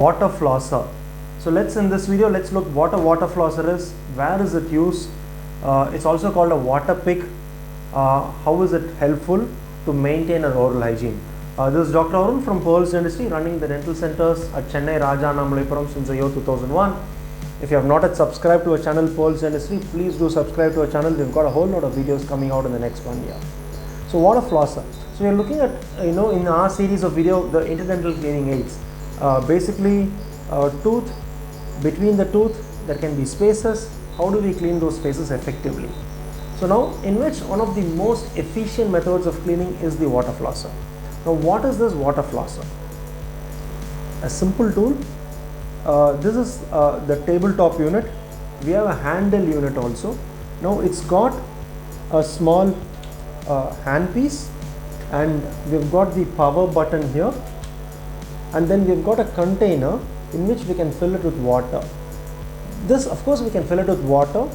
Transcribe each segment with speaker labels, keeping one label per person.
Speaker 1: Water flosser. So in this video let's look what a water flosser is, where is it used, it's also called a water pick, how is it helpful to maintain an oral hygiene. This is Dr. Arun from Pearls Dentistry, running the dental centers at Chennai, Rajanamalapuram since the year 2001. If you have not yet subscribed to our channel Pearls Dentistry, please do subscribe to our channel. We've got a whole lot of videos coming out in the next 1 year. So water flosser. So we are looking at, in our series of video, the interdental cleaning aids. Basically, tooth, between the tooth there can be spaces. How do we clean those spaces effectively? So now, in which one of the most efficient methods of cleaning is the water flosser. Now what is this water flosser? A simple tool. This is the tabletop unit. We have a handle unit also. Now it's got a small handpiece, and we've got the power button here, and then we've got a container in which we can fill it with water. This, of course, we can fill it with water.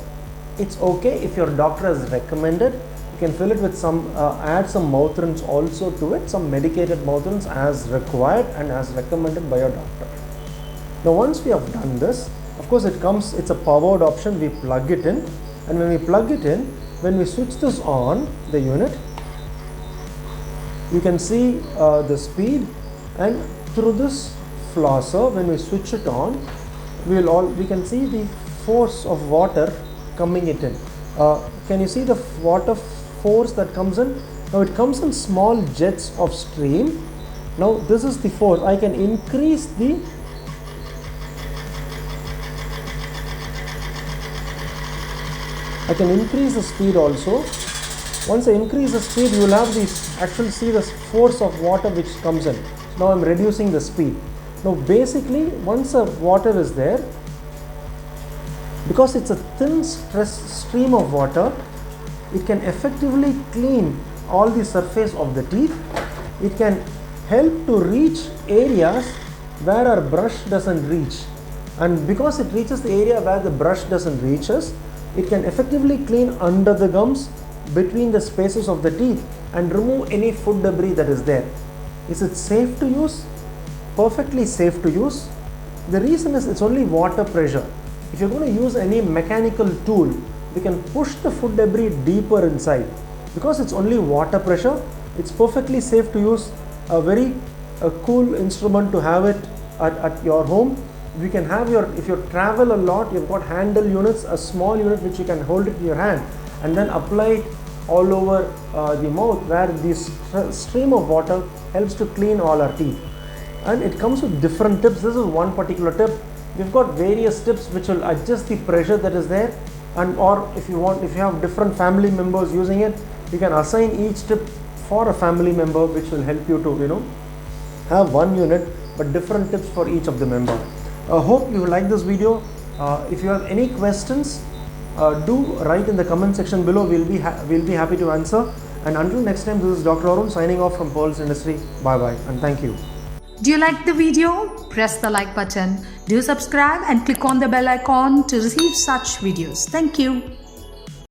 Speaker 1: It's okay if your doctor has recommended. You can fill it with some, add some mouth rinse also to it, some medicated mouth rinse as required and as recommended by your doctor. Now once we have done this, of course it's a powered option. We plug it in, and when we plug it in, when we switch this on, the unit, you can see the speed, and through this flosser, when we switch it on, we can see the force of water coming it in. Can you see the water force that comes in? Now it comes in small jets of stream. Now this is the force. I can increase the speed also. Once I increase the speed, you will have actually see the force of water which comes in. Now I'm reducing the speed. Now basically, once the water is there, because it's a thin stream of water, it can effectively clean all the surface of the teeth. It can help to reach areas where our brush doesn't reach, and because it reaches the area where the brush doesn't reach us, it can effectively clean under the gums, between the spaces of the teeth, and remove any food debris that is there. Is it safe to use? Perfectly safe to use. The reason is it's only water pressure. If you're going to use any mechanical tool, we can push the food debris deeper inside. Because it's only water pressure, it's perfectly safe to use. A very cool instrument to have it at your home. You can have if you travel a lot, you've got handle units, a small unit which you can hold it in your hand, and then apply it all over the mouth, where this stream of water helps to clean all our teeth. And it comes with different tips. This is one particular tip. We've got various tips which will adjust the pressure that is there, and or if you have different family members using it, you can assign each tip for a family member, which will help you to have one unit but different tips for each of the member. I hope you like this video. If you have any questions, do write in the comment section below. We'll be happy to answer. And until next time, this is Dr. Arun signing off from Pearls Dentistry. Bye bye and thank you.
Speaker 2: Do you like the video? Press the like button. Do subscribe and click on the bell icon to receive such videos. Thank you.